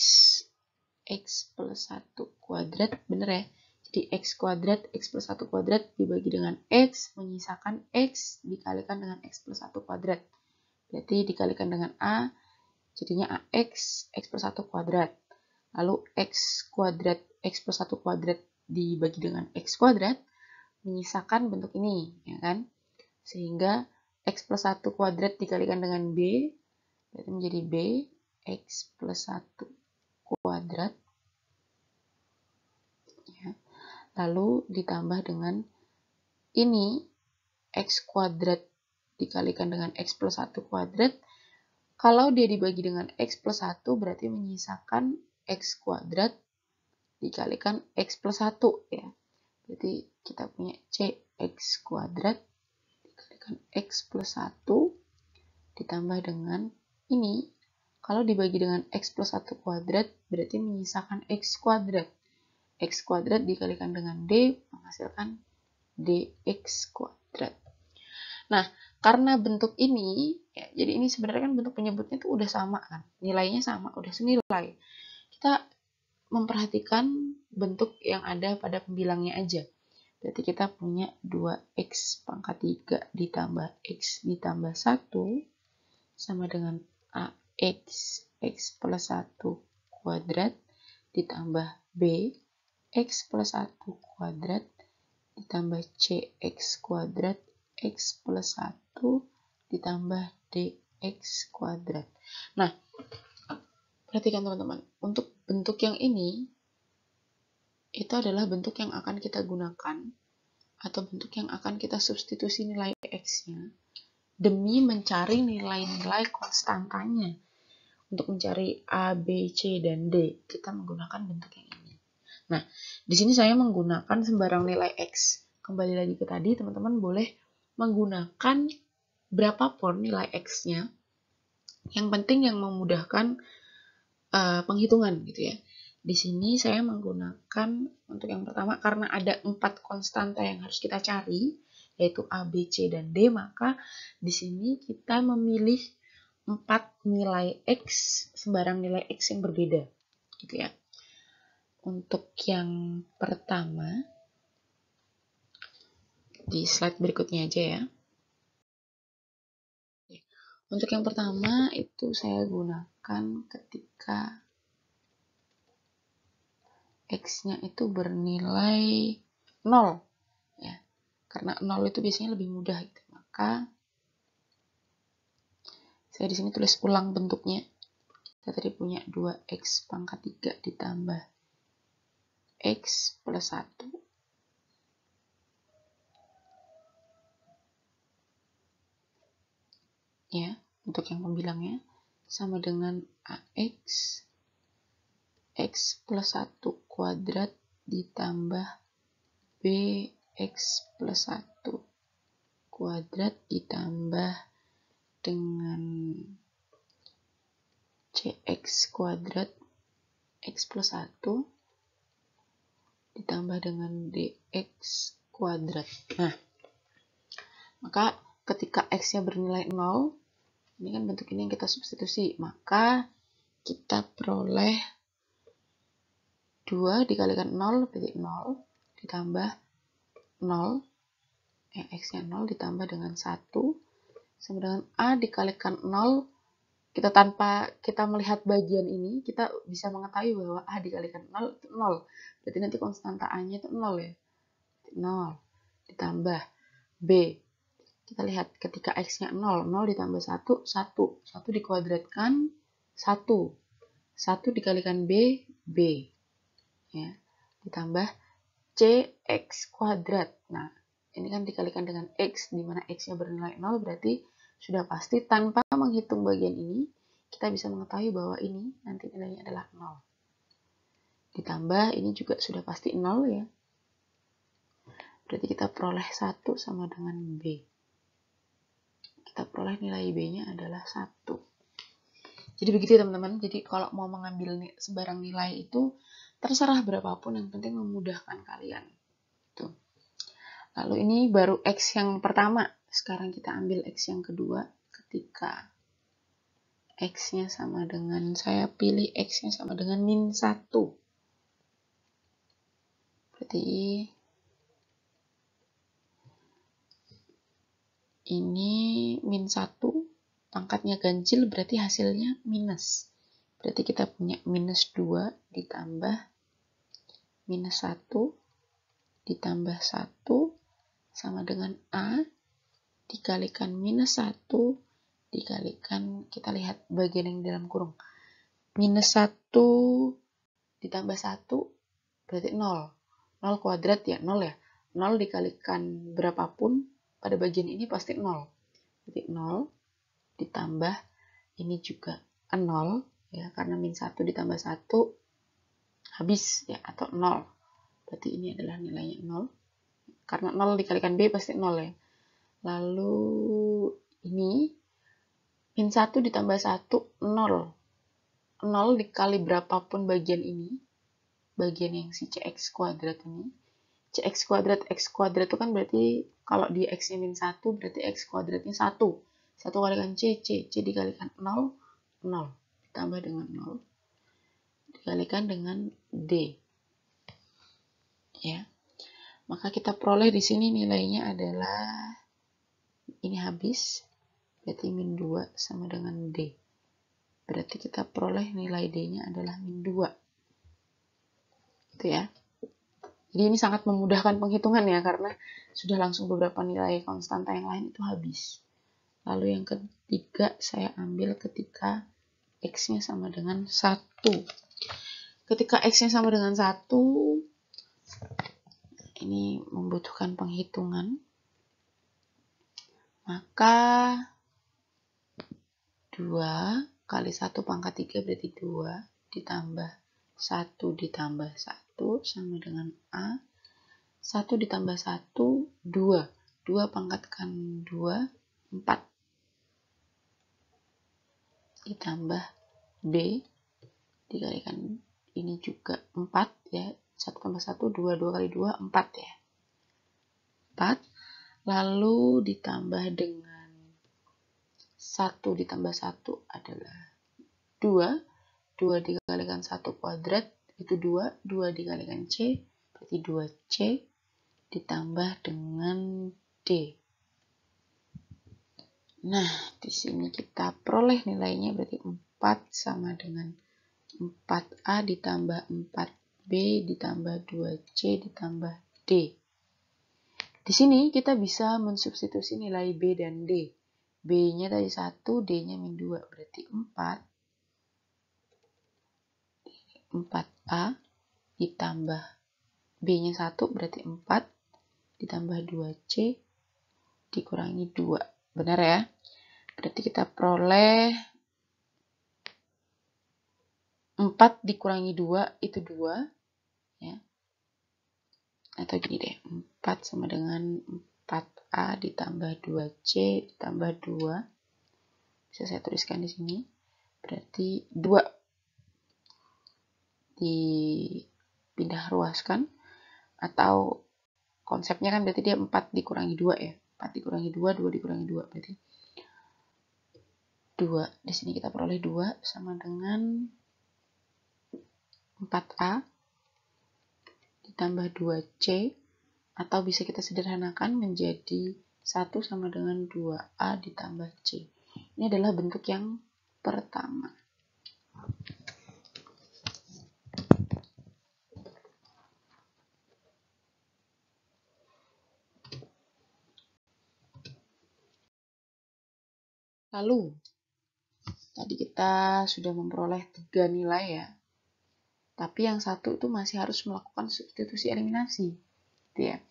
X plus 1 kuadrat, bener ya? Jadi X kuadrat, X plus 1 kuadrat dibagi dengan X, menyisakan X dikalikan dengan X plus 1 kuadrat. Berarti dikalikan dengan A, jadinya AX, X plus 1 kuadrat. Lalu X kuadrat, X plus 1 kuadrat dibagi dengan X kuadrat, menyisakan bentuk ini, ya kan? Sehingga X plus 1 kuadrat dikalikan dengan B, berarti menjadi B, X plus 1 kuadrat, ya. Lalu ditambah dengan ini, X kuadrat dikalikan dengan X plus 1 kuadrat. Kalau dia dibagi dengan X plus 1, berarti menyisakan X kuadrat dikalikan X plus 1, ya. Berarti kita punya CX kuadrat dikalikan X plus 1 ditambah dengan ini. Kalau dibagi dengan X plus 1 kuadrat, berarti menyisakan X kuadrat. X kuadrat dikalikan dengan D, menghasilkan DX kuadrat. Nah, karena bentuk ini, ya, jadi ini sebenarnya kan bentuk penyebutnya itu udah sama kan, nilainya sama, udah senilai. Kita memperhatikan bentuk yang ada pada pembilangnya aja. Berarti kita punya 2X pangkat 3 ditambah X ditambah 1 sama dengan AX X plus 1 kuadrat ditambah B X plus 1 kuadrat ditambah CX kuadrat X plus 1 ditambah DX kuadrat. Nah, perhatikan teman-teman, untuk bentuk yang ini, itu adalah bentuk yang akan kita gunakan, atau bentuk yang akan kita substitusi nilai X-nya, demi mencari nilai-nilai konstantanya. Untuk mencari A, B, C, dan D, kita menggunakan bentuk yang ini. Nah, di sini saya menggunakan sembarang nilai X. Kembali lagi ke tadi, teman-teman boleh menggunakan berapapun nilai X-nya. Yang penting yang memudahkan penghitungan gitu ya. Di sini saya menggunakan untuk yang pertama, karena ada 4 konstanta yang harus kita cari, yaitu A, B, C, dan D, maka di sini kita memilih 4 nilai X, sembarang nilai X yang berbeda gitu ya. Untuk yang pertama, di slide berikutnya aja ya. Untuk yang pertama itu saya gunakan ketika X-nya itu bernilai 0 ya. Karena 0 itu biasanya lebih mudah gitu. Maka saya di sini tulis ulang bentuknya. Kita tadi punya 2X pangkat 3 ditambah X plus 1 ya, untuk yang pembilangnya sama dengan AX X plus 1 kuadrat ditambah BX plus 1 kuadrat ditambah dengan CX kuadrat X plus 1 ditambah dengan DX kuadrat. Nah, maka ketika X-nya bernilai 0, ini kan bentuk ini yang kita substitusi, maka kita peroleh 2 dikalikan 0 berarti 0 ditambah 0, X-nya 0 ditambah dengan 1 sama dengan A dikalikan 0. Kita tanpa kita melihat bagian ini, kita bisa mengetahui bahwa A dikalikan 0 itu 0. Berarti nanti konstanta A-nya itu 0 ya. 0 ditambah B. Kita lihat ketika X-nya 0, 0 ditambah 1, 1. 1 dikuadratkan 1. 1 dikalikan B, B. Ya, ditambah CX kuadrat. Nah, ini kan dikalikan dengan X, di mana X-nya bernilai 0, berarti sudah pasti tanpa menghitung bagian ini, kita bisa mengetahui bahwa ini nanti nilainya adalah 0. Ditambah ini juga sudah pasti 0 ya. Berarti kita peroleh 1 sama dengan B. Kita peroleh nilai B-nya adalah 1. Jadi begitu teman-teman. Jadi kalau mau mengambil sebarang nilai itu terserah berapapun, yang penting memudahkan kalian. Tuh. Lalu ini baru X yang pertama. Sekarang kita ambil X yang kedua ketika X-nya sama dengan, saya pilih X-nya sama dengan min 1. Berarti ini min 1, pangkatnya ganjil berarti hasilnya minus. Berarti kita punya minus 2 ditambah minus 1 ditambah 1 sama dengan A dikalikan minus 1 dikalikan, kita lihat bagian yang dalam kurung. Minus 1 ditambah 1 berarti 0. 0 kuadrat ya, 0 ya. 0 dikalikan berapapun pada bagian ini pasti 0. Berarti 0 ditambah ini juga 0 ya, karena min 1 ditambah 1 habis ya, atau 0. Berarti ini adalah nilainya 0. Karena 0 dikalikan B pasti 0 ya. Lalu ini min 1 ditambah 1 0. 0 dikali berapapun bagian ini, bagian yang si CX kuadrat ini. CX kuadrat, X kuadrat itu kan berarti kalau di X-nya min 1 berarti X kuadratnya 1. 1 kalikan C dikalikan 0, 0. Ditambah dengan 0. Dikalikan dengan D. Ya. Maka kita peroleh di sini nilainya adalah, ini habis, berarti min 2 sama dengan D. Berarti kita peroleh nilai D-nya adalah min 2. Itu ya. Jadi ini sangat memudahkan penghitungan ya, karena sudah langsung beberapa nilai konstanta yang lain itu habis. Lalu yang ketiga saya ambil ketika X-nya sama dengan 1. Ketika X-nya sama dengan 1, ini membutuhkan penghitungan. Maka 2 kali 1 pangkat 3 berarti 2 ditambah 1 ditambah 1 sama dengan A. 1 ditambah 1, 2. 2 pangkatkan 2, 4. Ditambah B dikalikan ini juga 4 ya. 1 tambah 1, 2, 2 kali 2, 4 ya. 4. Lalu ditambah dengan 1 ditambah 1 adalah 2. 2 dikalikan 1 kuadrat itu 2. 2 dikalikan C berarti 2C ditambah dengan D. Nah, di sini kita peroleh nilainya berarti 4 sama dengan 4A ditambah 4B ditambah 2C ditambah D. Di sini kita bisa mensubstitusi nilai B dan D. B-nya tadi 1, D-nya min 2, berarti 4A ditambah B-nya 1, berarti 4, ditambah 2C, dikurangi 2. Benar ya? Berarti kita peroleh 4 dikurangi 2, itu 2. Ya. Atau gini deh, 4 sama dengan 4A ditambah 2C ditambah 2. Bisa saya tuliskan di sini. Berarti 2 dipindah ruaskan, atau konsepnya kan berarti dia 4 dikurangi 2 ya. 4 dikurangi 2, 2 dikurangi 2 berarti 2. Di sini kita peroleh 2 sama dengan 4A ditambah 2C, atau bisa kita sederhanakan menjadi 1 sama dengan 2A ditambah C. Ini adalah bentuk yang pertama. Lalu, tadi kita sudah memperoleh 3 nilai ya. Tapi yang satu itu masih harus melakukan substitusi eliminasi. Gitu ya.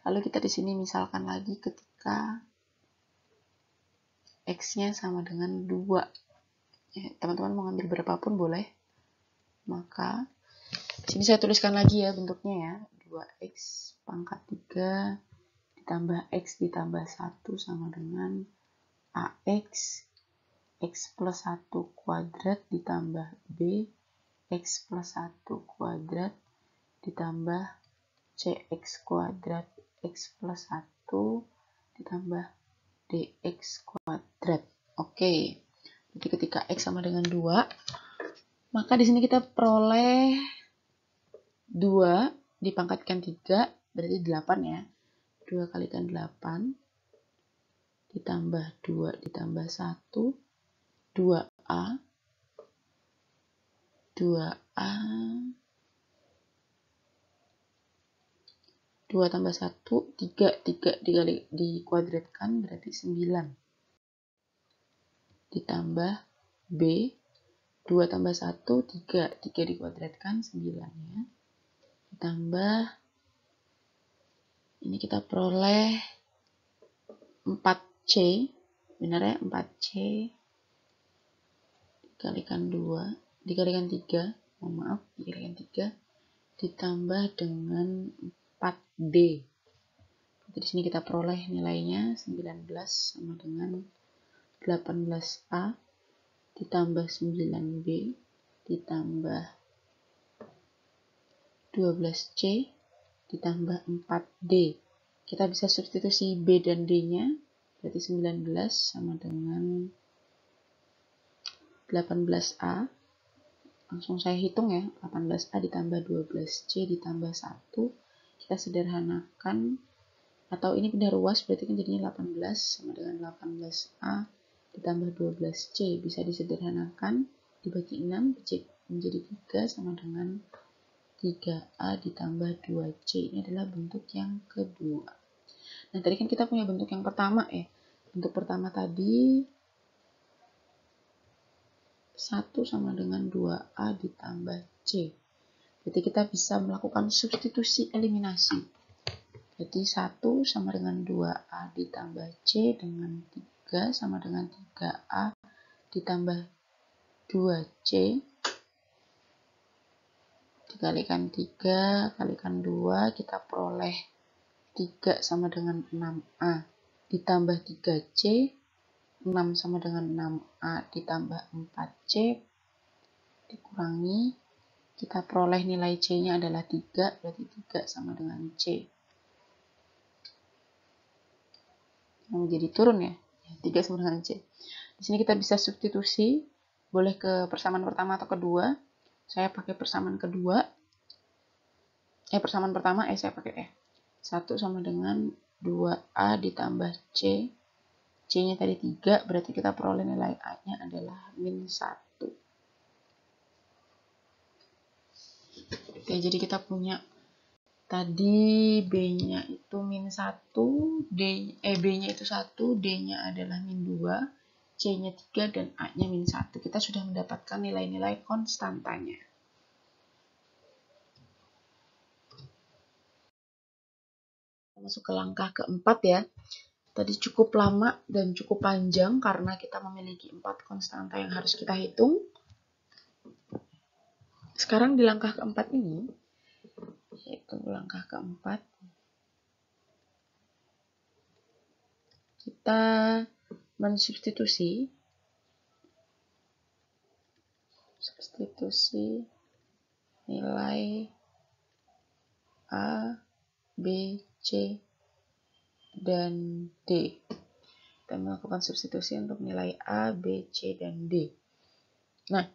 Lalu kita di sini misalkan lagi ketika X-nya sama dengan 2. teman-teman mau ngambil berapapun boleh. Maka di sini saya tuliskan lagi ya bentuknya ya. 2x pangkat 3 ditambah x ditambah 1 sama dengan ax, x plus 1 kuadrat ditambah b, x plus 1 kuadrat ditambah cx kuadrat, x plus 1 ditambah dx kuadrat. Oke. Jadi ketika x sama dengan 2, maka di sini kita peroleh 2 dipangkatkan 3, berarti 8 ya. 2 kalikan 8 ditambah 2 ditambah 1, 2a, 2a, 2 tambah 1, 3 dikuadratkan berarti 9. Ditambah b, 2 tambah 1, 3 dikuadratkan 9 ya. Ditambah, ini kita peroleh 4c, benar ya, 4c dikalikan 2, dikalikan 3, dikalikan 3, ditambah dengan 4d. Jadi di sini kita peroleh nilainya 19 sama dengan 18a ditambah 9b ditambah 12c ditambah 4d. Kita bisa substitusi b dan d-nya, berarti 19 sama dengan 18a. Langsung saya hitung ya, 18a ditambah 12c ditambah 1. Kita sederhanakan, atau ini pindah ruas berarti kan jadinya 18 sama dengan 18a ditambah 12c. Bisa disederhanakan, dibagi 6 menjadi 3 sama dengan 3a ditambah 2c. Ini adalah bentuk yang kedua. Nah, tadi kan kita punya bentuk yang pertama ya. Bentuk pertama tadi 1 sama dengan 2a ditambah c. Berarti kita bisa melakukan substitusi eliminasi. Jadi 1 sama dengan 2a ditambah c dengan 3 sama dengan 3a ditambah 2c. Dikalikan 3 kalikan 2, kita peroleh 3 sama dengan 6a ditambah 3c. 6 sama dengan 6a ditambah 4c dikurangi, kita peroleh nilai c-nya adalah 3, berarti 3 sama dengan c. Yang jadi turun ya, 3 sama dengan c. Di sini kita bisa substitusi, boleh ke persamaan pertama atau kedua. Saya pakai persamaan kedua. Persamaan pertama saya pakai 1 sama dengan 2a ditambah c. C-nya tadi 3, berarti kita peroleh nilai A-nya adalah min 1. Oke, jadi kita punya tadi B-nya itu min 1, B-nya itu 1, D-nya adalah min 2, C-nya 3, dan A-nya min 1. Kita sudah mendapatkan nilai-nilai konstantanya. Masuk ke langkah keempat ya. Tadi cukup lama dan cukup panjang karena kita memiliki 4 konstanta yang harus kita hitung. Sekarang di langkah keempat ini, yaitu langkah keempat, kita mensubstitusi nilai A, B, C, dan D. Kita melakukan substitusi untuk nilai A, B, C, dan D. Nah,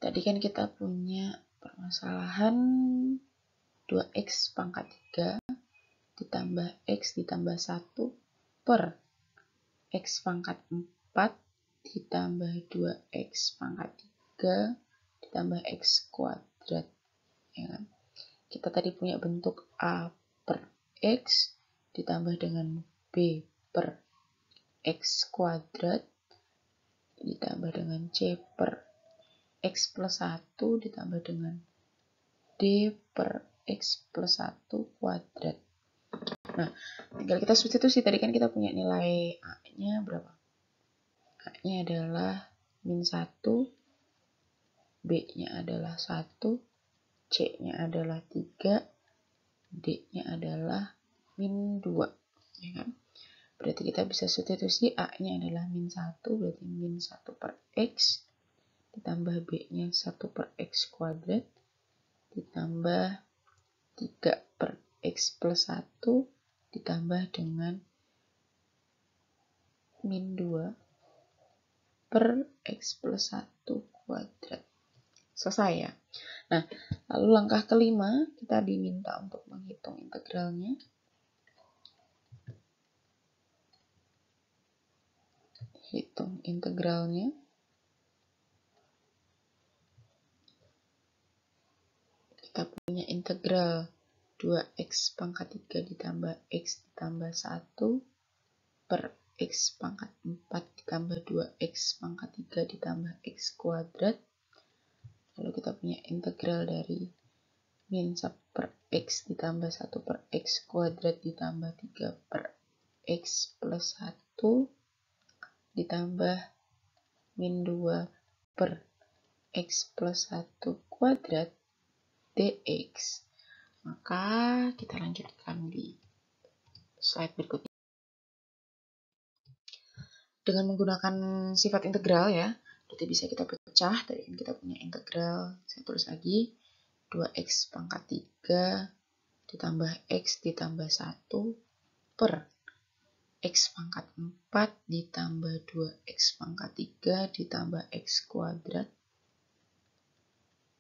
tadi kan kita punya permasalahan 2x pangkat 3 ditambah x ditambah 1 per x pangkat 4 ditambah 2x pangkat 3 ditambah x kuadrat. Ya kan? Kita tadi punya bentuk A per x ditambah dengan B per x kuadrat ditambah dengan C per x plus 1 ditambah dengan D per x plus 1 kuadrat. Nah, tinggal kita substitusi. Tadi kan kita punya nilai A-nya berapa? A-nya adalah min 1, B-nya adalah 1, C-nya adalah 3, D-nya adalah min 2. Ya kan? Berarti kita bisa substitusi A-nya adalah min 1, berarti min 1 per X, ditambah B-nya 1 per X kuadrat, ditambah 3 per X plus 1, ditambah dengan min 2 per X plus 1 kuadrat. Selesai ya. Nah, lalu langkah kelima, kita diminta untuk menghitung integralnya. Hitung integralnya. Kita punya integral 2x pangkat 3 ditambah x ditambah 1 per x pangkat 4 ditambah 2x pangkat 3 ditambah x kuadrat. Lalu kita punya integral dari min 1 per x ditambah 1 per x kuadrat ditambah 3 per x plus 1 ditambah min 2 per x plus 1 kuadrat dx. Maka kita lanjutkan di slide berikutnya. Dengan menggunakan sifat integral ya, berarti bisa kita pecah. Tadi kita punya integral, saya tulis lagi, 2x pangkat 3 ditambah x ditambah 1 per x pangkat 4 ditambah 2x pangkat 3 ditambah x kuadrat.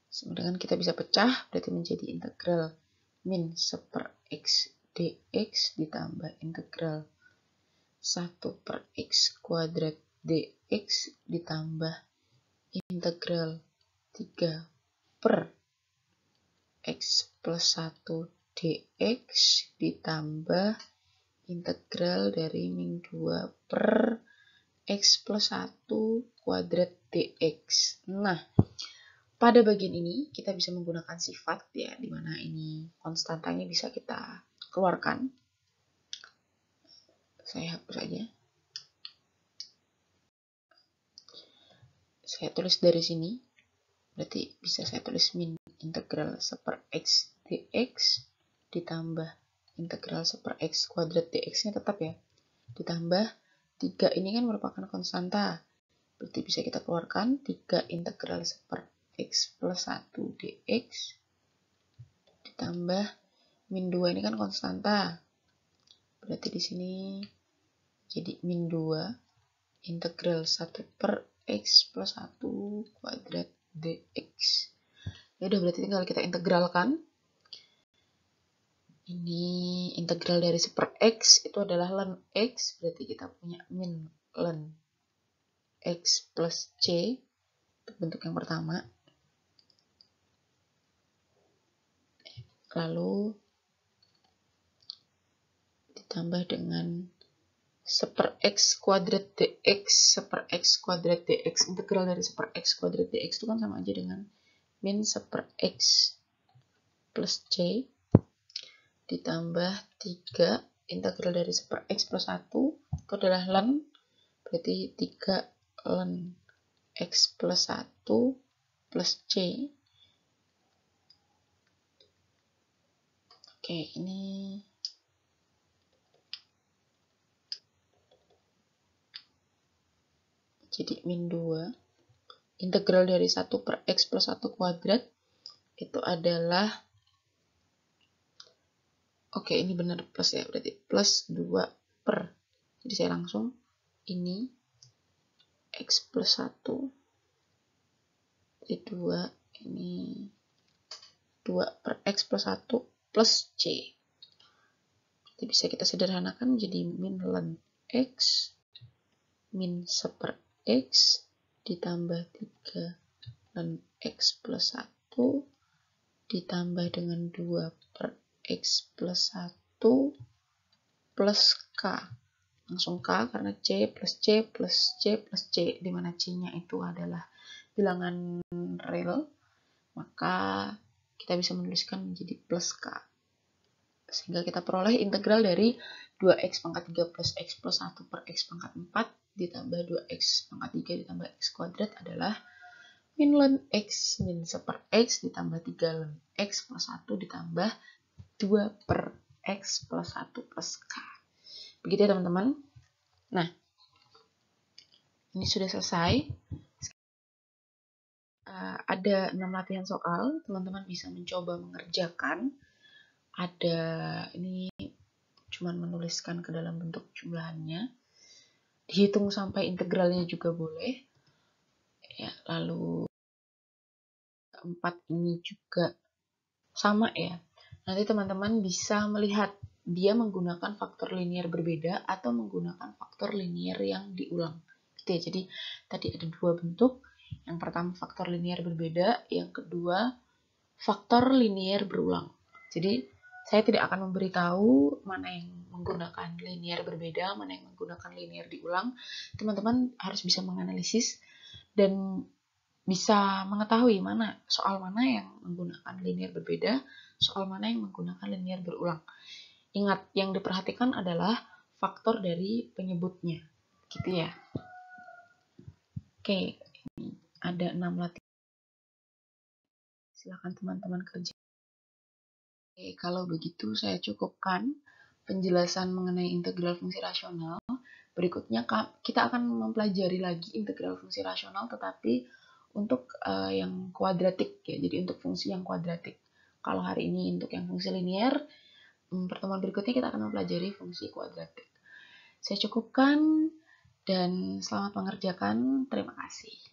Kemudian kita bisa pecah, berarti menjadi integral min 1 per x dx ditambah integral 1 per x kuadrat dx ditambah integral 3 per x plus 1 dx ditambah integral dari min 2 per x plus 1 kuadrat dx. Nah, pada bagian ini kita bisa menggunakan sifat ya, di mana ini konstantanya bisa kita keluarkan. Saya hapus aja. Saya tulis dari sini. Berarti bisa saya tulis min integral 1 per x dx ditambah integral 1 per x kuadrat dx-nya tetap ya. Ditambah 3 ini kan merupakan konstanta. Berarti bisa kita keluarkan 3 integral 1 per x plus 1 dx ditambah min 2 ini kan konstanta. Berarti di sini jadi min 2 integral 1 per x plus 1 kuadrat dx. Ya udah, berarti tinggal kita integralkan. Ini integral dari 1 per x itu adalah ln x, berarti kita punya min ln x plus c untuk bentuk yang pertama. Lalu ditambah dengan 1 per x kuadrat dx, 1 per x kuadrat dx. Integral dari 1 per x kuadrat dx itu kan sama aja dengan min 1 per x plus c ditambah 3 integral dari 1 per x plus 1 itu adalah ln, berarti 3 ln x plus 1 plus c. Oke, ini jadi min 2 integral dari 1 per x plus 1 kuadrat itu adalah, oke ini benar plus ya, berarti plus 2 per, jadi saya langsung ini x plus 1 jadi 2, ini 2 per x plus 1 plus c. Jadi bisa kita sederhanakan menjadi min ln x min 1 per x ditambah 3 ln x plus 1 ditambah dengan 2 per x plus 1 plus k. Langsung k karena c plus c plus c plus c, di mana c-nya itu adalah bilangan real, maka kita bisa menuliskan menjadi plus k. Sehingga kita peroleh integral dari 2x pangkat 3 plus x plus 1 per x pangkat 4 ditambah 2x pangkat 3 ditambah x kuadrat adalah min ln x min 1 per x ditambah 3 ln x plus 1 ditambah 2 per x plus 1 plus k. Begitu ya teman-teman. Nah, ini sudah selesai. Ada 6 latihan soal, teman-teman bisa mencoba mengerjakan. Ada, ini cuman menuliskan ke dalam bentuk jumlahannya. Dihitung sampai integralnya juga boleh. Ya, lalu 4 ini juga sama ya. Nanti teman-teman bisa melihat dia menggunakan faktor linier berbeda atau menggunakan faktor linier yang diulang. Gitu ya. Jadi tadi ada 2 bentuk. Yang pertama faktor linier berbeda, yang kedua faktor linier berulang. Jadi saya tidak akan memberitahu mana yang menggunakan linier berbeda, mana yang menggunakan linier diulang. Teman-teman harus bisa menganalisis dan bisa mengetahui soal mana yang menggunakan linier berbeda, soal mana yang menggunakan linier berulang. Ingat, yang diperhatikan adalah faktor dari penyebutnya. Gitu ya. Oke, ini ada 6 latihan. Silakan teman-teman kerja. Oke, kalau begitu saya cukupkan penjelasan mengenai integral fungsi rasional. Berikutnya kita akan mempelajari lagi integral fungsi rasional, tetapi untuk yang kuadratik ya, jadi untuk fungsi yang kuadratik. Kalau hari ini untuk yang fungsi linier, pertemuan berikutnya kita akan mempelajari fungsi kuadratik. Saya cukupkan dan selamat mengerjakan. Terima kasih.